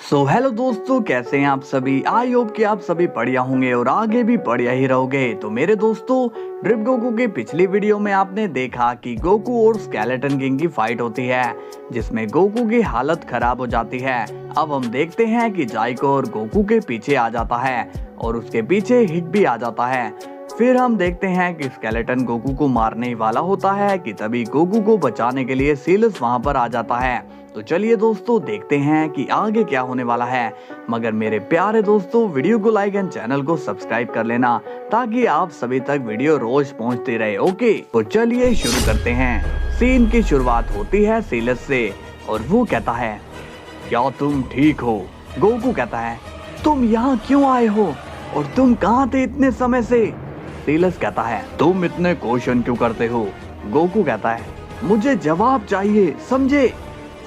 Hello दोस्तों, कैसे हैं आप सभी। आई होप कि आप सभी बढ़िया होंगे और आगे भी बढ़िया ही रहोगे। तो मेरे दोस्तों, ड्रिप गोकू की पिछली वीडियो में आपने देखा कि गोकू और स्केलेटन किंग की फाइट होती है, जिसमें गोकू की हालत खराब हो जाती है। अब हम देखते हैं कि जाइको और गोकू के पीछे आ जाता है और उसके पीछे हिट भी आ जाता है। फिर हम देखते हैं कि स्केलेटन गोकू को मारने ही वाला होता है कि तभी गोकू को बचाने के लिए सीलस वहां पर आ जाता है। तो चलिए दोस्तों, देखते हैं कि आगे क्या होने वाला है। मगर मेरे प्यारे दोस्तों, वीडियो को लाइक एंड चैनल को सब्सक्राइब कर लेना ताकि आप सभी तक वीडियो रोज पहुंचती रहे। ओके, तो चलिए शुरू करते हैं। सीन की शुरुआत होती है सीलस से और वो कहता है, क्या तुम ठीक हो? गोकू कहता है, तुम यहाँ क्यों आए हो और तुम कहाँ थे इतने समय से? सीलस कहता है, तुम इतने क्वेश्चन क्यों करते हो? गोकू कहता है, मुझे जवाब चाहिए, समझे?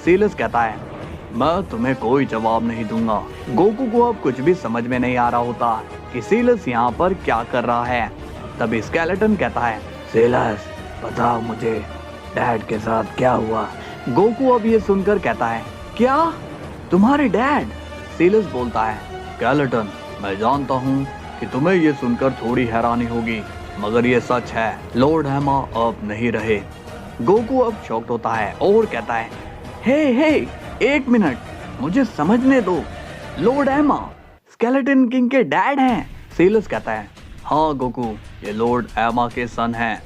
सीलस कहता है, मैं तुम्हें कोई जवाब नहीं दूंगा। गोकू को अब कुछ भी समझ में नहीं आ रहा होता कि सीलस यहाँ पर क्या कर रहा है। तभी स्केलेटन कहता है, सीलस बताओ मुझे, डैड के साथ क्या हुआ? गोकू अब ये सुनकर कहता है, क्या तुम्हारे डैड? सीलस बोलता है, स्केलेटन मैं जानता हूँ कि तुम्हें ये सुनकर थोड़ी हैरानी होगी, मगर ये सच है, लॉर्ड हैमा अब नहीं रहे। गोकू अब शॉक्ड होता है और कहता है, हे एक मिनट, मुझे समझने दो, लॉर्ड हैमा स्केलेटन किंग के डैड हैं? सीलस कहता है, हाँ गोकू, ये लॉर्ड हैमा के सन हैं।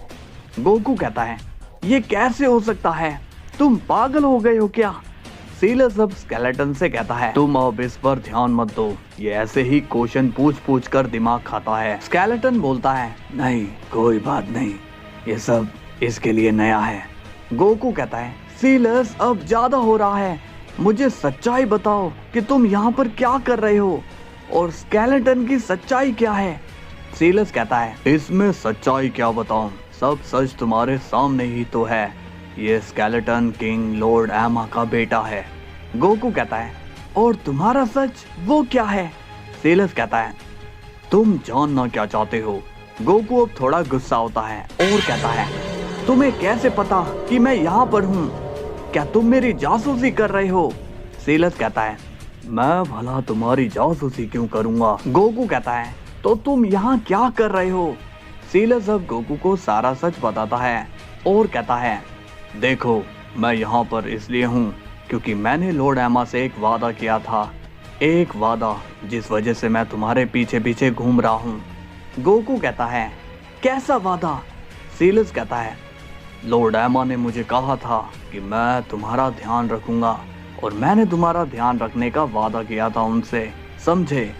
गोकू कहता है, ये कैसे हो सकता है? तुम पागल हो गए हो क्या? सीलस अब स्केलेटन से कहता है, तुम अब इस पर ध्यान मत दो, ये ऐसे ही क्वेश्चन पूछ कर दिमाग खाता है। स्केलेटन बोलता है, नहीं कोई बात नहीं, ये सब इसके लिए नया है। गोकू कहता है, सीलस अब ज्यादा हो रहा है, मुझे सच्चाई बताओ कि तुम यहाँ पर क्या कर रहे हो और स्केलेटन की सच्चाई क्या है? सीलस कहता है, इसमें सच्चाई क्या बताऊं, सब सच तुम्हारे सामने ही तो है, ये स्केलेटन किंग लॉर्ड हैमा का बेटा है। गोकू कहता है, और तुम्हारा सच वो क्या है? सीलस कहता है, तुम जानना क्या चाहते हो? गोकू अब थोड़ा गुस्सा होता है और कहता है, तुम्हें कैसे पता कि मैं यहाँ पर हूँ? क्या तुम मेरी जासूसी कर रहे हो? सीलस कहता है, मैं भला तुम्हारी जासूसी क्यों करूँगा? गोकू कहता है, तो तुम यहाँ क्या कर रहे हो? सीलस अब गोकू को सारा सच बताता है और कहता है, देखो मैं यहाँ पर इसलिए हूँ क्योंकि मैंने लॉर्ड हैमा से एक वादा किया था, एक वादा जिस वजह से मैं तुम्हारे पीछे पीछे घूम रहा हूँ। गोकू कहता है, कैसा वादा? सीलस कहता है, लॉर्ड हैमा ने मुझे कहा था कि मैं तुम्हारा ध्यान रखूंगा और मैंने तुम्हारा ध्यान रखने का वादा किया था उनसे, समझे?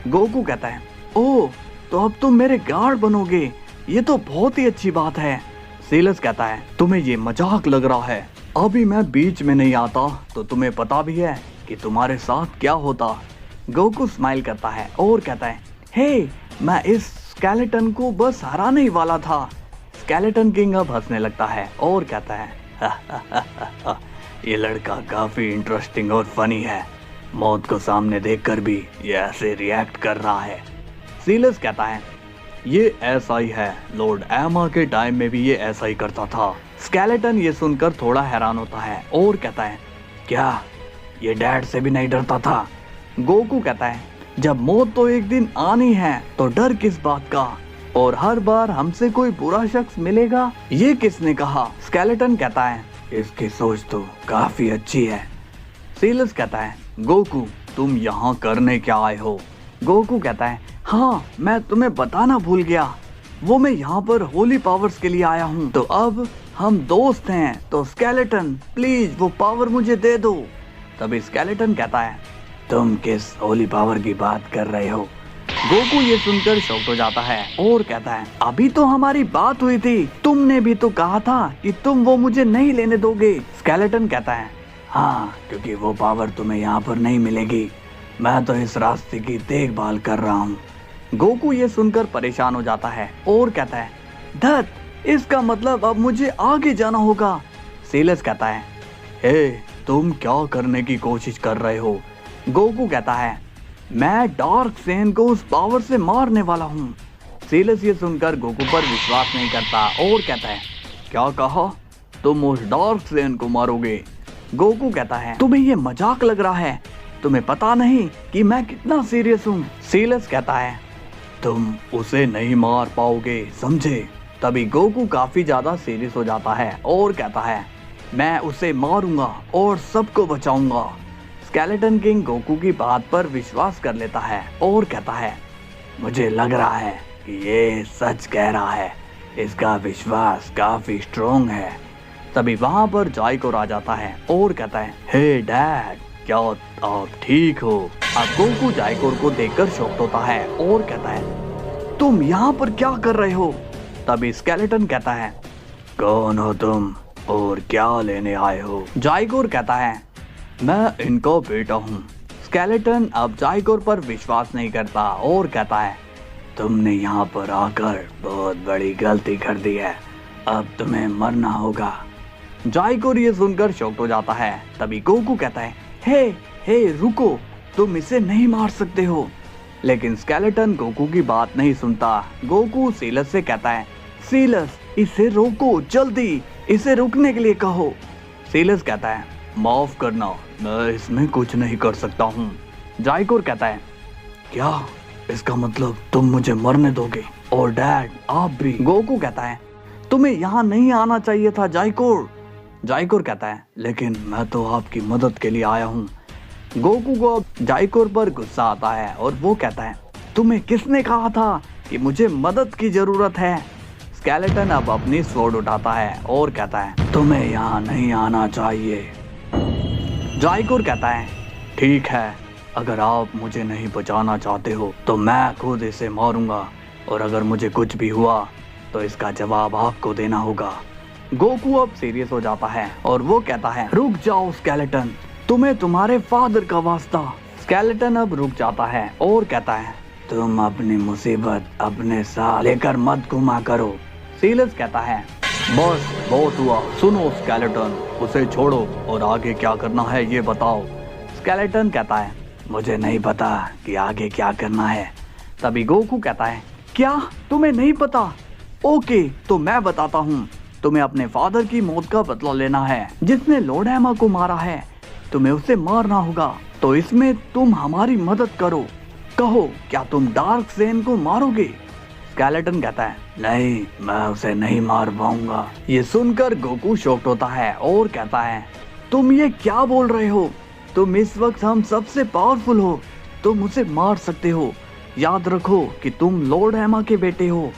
गोकू कहता है, ओह तो अब तुम मेरे गार्ड बनोगे, ये तो बहुत ही अच्छी बात है। सीलस कहता है, तुम्हें ये मजाक लग रहा है, अभी मैं बीच में नहीं आता तो तुम्हें पता भी है कि तुम्हारे साथ क्या होता। गोकू स्माइल करता है और कहता है, हे मैं इस स्केलेटन को बस हराने ही वाला था। स्केलेटन किंग अब हंसने लगता है और कहता है, ये लड़का काफी इंटरेस्टिंग और फनी है, मौत को सामने देखकर भी ये ऐसे रिएक्ट कर रहा है। सीलस कहता है, ये ऐसा ही है, लॉर्ड हैमा के टाइम में भी ये ऐसा ही करता था। स्केलेटन ये सुनकर थोड़ा हैरान होता है और कहता है, क्या ये डैड से भी नहीं डरता था? गोकू कहता है, जब मौत तो एक दिन आनी है तो डर किस बात का, और हर बार हमसे कोई बुरा शख्स मिलेगा, ये किसने कहा? स्केलेटन कहता है, इसकी सोच तो काफी अच्छी है। सीलस कहता है, गोकू तुम यहाँ करने क्या आए हो? गोकू कहता है, हाँ मैं तुम्हें बताना भूल गया, वो मैं यहाँ पर होली पावर्स के लिए आया हूँ, तो अब हम दोस्त हैं, तो स्केलेटन प्लीज वो पावर मुझे दे दो। तभी स्केलेटन कहता है, तुम किस होली पावर की बात कर रहे हो? गोकू ये सुनकर शॉक्ड हो जाता है और कहता है, अभी तो हमारी बात हुई थी, तुमने भी तो कहा था कि तुम वो मुझे नहीं लेने दोगे। स्केलेटन कहता है, हाँ क्योंकि वो पावर तुम्हें यहाँ पर नहीं मिलेगी, मैं तो इस रास्ते की देखभाल कर रहा हूँ। गोकू ये सुनकर परेशान हो जाता है और कहता है, धत, इसका मतलब अब मुझे आगे जाना होगा। सीलस कहता है, हे तुम क्या करने की कोशिश कर रहे हो? गोकू कहता है, मैं डार्क सेन को उस पावर से मारने वाला हूँ। सीलस ये सुनकर गोकू पर विश्वास नहीं करता और कहता है, क्या कहा? तुम उस डार्क सेन को मारोगे? गोकू कहता है, तुम्हें ये मजाक लग रहा है? तुम्हें पता नहीं कि मैं कितना सीरियस हूँ। सीलस कहता है तुम उसे नहीं मार पाओगे, समझे। तभी गोकू काफी ज्यादा सीरियस हो जाता है और कहता है मैं उसे मारूंगा और सबको बचाऊंगा। स्केलेटन किंग गोकू की बात पर विश्वास कर लेता है और कहता है मुझे लग रहा है कि ये सच कह रहा है, इसका विश्वास काफी स्ट्रोंग है। तभी वहां पर जाइकोर आ जाता है और कहता है हे डैड, क्या आप ठीक हो। अब गोकू जाइकोर को देखकर शॉक्ड होता है और कहता है तुम यहाँ पर क्या कर रहे हो। तभी स्केलेटन कहता है कौन हो तुम और क्या लेने आए हो। जाइकोर कहता है मैं इनका बेटा हूँ। स्केलेटन अब जाइकोर पर विश्वास नहीं करता और कहता है तुमने यहाँ पर आकर बहुत बड़ी गलती कर दी है, अब तुम्हें मरना होगा। जाइकोर ये सुनकर शॉक्ड हो जाता है। तभी गोकू कहता है हे रुको, तुम इसे नहीं मार सकते हो। लेकिन स्केलेटन गोकू की बात नहीं सुनता। गोकू सीलस से कहता है सीलस इसे रोको, जल्दी इसे रुकने के लिए कहो। सीलस कहता है माफ करना, मैं इसमें कुछ नहीं कर सकता हूँ। जाइकोर कहता है क्या इसका मतलब तुम मुझे मरने दोगे और डैड आप भी। गोकू कहता है तुम्हें यहाँ नहीं आना चाहिए था जाइकोर। जाइकोर कहता है लेकिन मैं तो आपकी मदद के लिए आया हूँ। गोकू को अब जाइकोर पर गुस्सा आता है और वो कहता है तुम्हें किसने कहा था कि मुझे मदद की जरूरत है। स्केलेटन अब अपनी स्वॉर्ड उठाता है और कहता है तुम्हें यहाँ नहीं आना चाहिए। जाइकोर कहता है ठीक है, अगर आप मुझे नहीं बचाना चाहते हो तो मैं खुद इसे मारूंगा और अगर मुझे कुछ भी हुआ तो इसका जवाब आपको देना होगा। गोकू अब सीरियस हो जाता है और वो कहता है रुक जाओ स्केलेटन, तुम्हें तुम्हारे फादर का वास्ता। स्केलेटन अब रुक जाता है और कहता है तुम अपनी मुसीबत अपने साथ लेकर मत घुमा करो। सीलस कहता है बस बहुत हुआ, सुनो स्केलेटन, उसे छोड़ो और आगे क्या करना है ये बताओ। स्केलेटन कहता है मुझे नहीं पता कि आगे क्या करना है। तभी गोकू कहता है क्या तुम्हें नहीं पता? ओके तो मैं बताता हूँ। तुम्हें अपने फादर की मौत का बदला लेना है, जिसने लॉर्ड हैमा को मारा है। तुम्हें उसे मारना होगा, तो इसमें तुम हमारी मदद करो। कहो क्या तुम डार्क सेन को मारोगे? स्केलेटन कहता है नहीं, मैं उसे नहीं मार पाऊंगा। ये सुनकर गोकू शॉक्ड होता है और कहता है तुम ये क्या बोल रहे हो? तुम इस वक्त हम सबसे पावरफुल हो, तुम उसे मार सकते हो। याद रखो कि तुम लॉर्ड हैमा के बेटे हो।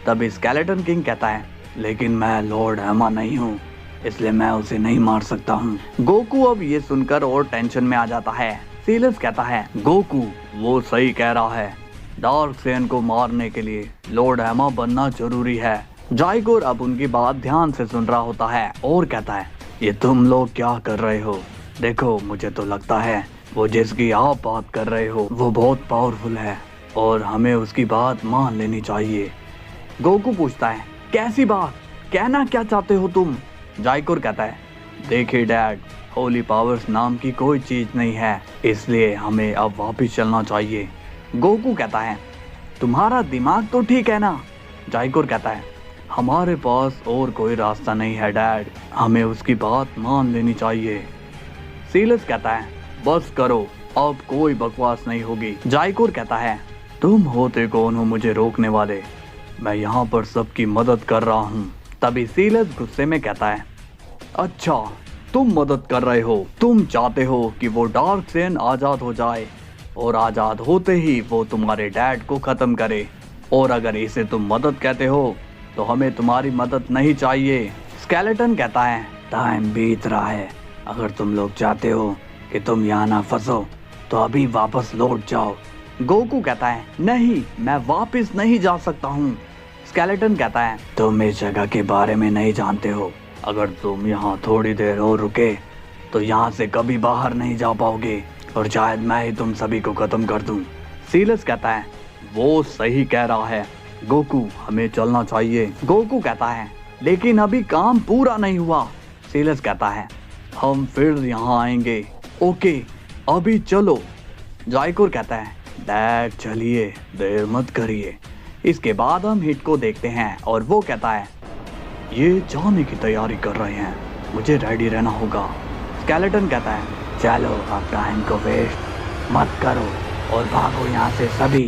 तभी स्केलेटन किंग कहता है लेकिन मैं लॉर्ड हैमा नहीं हूँ, इसलिए मैं उसे नहीं मार सकता हूँ। गोकू अब ये सुनकर और टेंशन में आ जाता है। सीलस कहता है गोकू वो सही कह रहा है, डार्क सेन को मारने के लिए लॉर्ड हैमा बनना जरूरी है। जाइकोर अब उनकी बात ध्यान से सुन रहा होता है और कहता है ये तुम लोग क्या कर रहे हो? देखो मुझे तो लगता है वो जिसकी आप बात कर रहे हो वो बहुत पावरफुल है और हमें उसकी बात मान लेनी चाहिए। गोकू पूछता है कैसी बात, कहना क्या चाहते हो तुम? जाइकोर कहता है देखिए डैड, होली पावर्स नाम की कोई चीज नहीं है, इसलिए हमें अब वापस चलना चाहिए। गोकू कहता है तुम्हारा दिमाग तो ठीक है ना? जाइकोर कहता है हमारे पास और कोई रास्ता नहीं है डैड, हमें उसकी बात मान लेनी चाहिए। सीलस कहता है बस करो, अब कोई बकवास नहीं होगी। जाइकोर कहता है तुम होते कौन हो मुझे रोकने वाले? मैं यहाँ पर सबकी मदद कर रहा हूँ। तभी सीलस गुस्से में कहता है अच्छा तुम मदद कर रहे हो, तुम चाहते हो कि वो डार्क सेन आजाद हो जाए और आजाद होते ही वो तुम्हारे डैड को खत्म करे, और अगर इसे तुम मदद कहते हो तो हमें तुम्हारी मदद नहीं चाहिए। स्केलेटन कहता है टाइम बीत रहा है, अगर तुम लोग चाहते हो कि तुम यहाँ ना फंसो तो अभी वापस लौट जाओ। गोकू कहता है नहीं, मैं वापस नहीं जा सकता हूँ। स्केलेटन कहता है तुम इस जगह के बारे में नहीं जानते हो, अगर तुम यहाँ थोड़ी देर और रुके तो यहाँ से कभी बाहर नहीं जा पाओगे और शायद मैं ही तुम सभी को खत्म कर दूं। सीलस कहता है वो सही कह रहा है गोकू, हमें चलना चाहिए। गोकू कहता है लेकिन अभी काम पूरा नहीं हुआ। सीलस कहता है हम फिर यहाँ आएंगे। ओके अभी चलो। जाइकोर कहता है डैड चलिए, देर मत करिए। इसके बाद हम हिट को देखते हैं और वो कहता है ये जाने की तैयारी कर रहे हैं, मुझे रेडी रहना होगा। स्केलेटन कहता है चलो अब टाइम को वेस्ट मत करो और भागो यहाँ से सभी।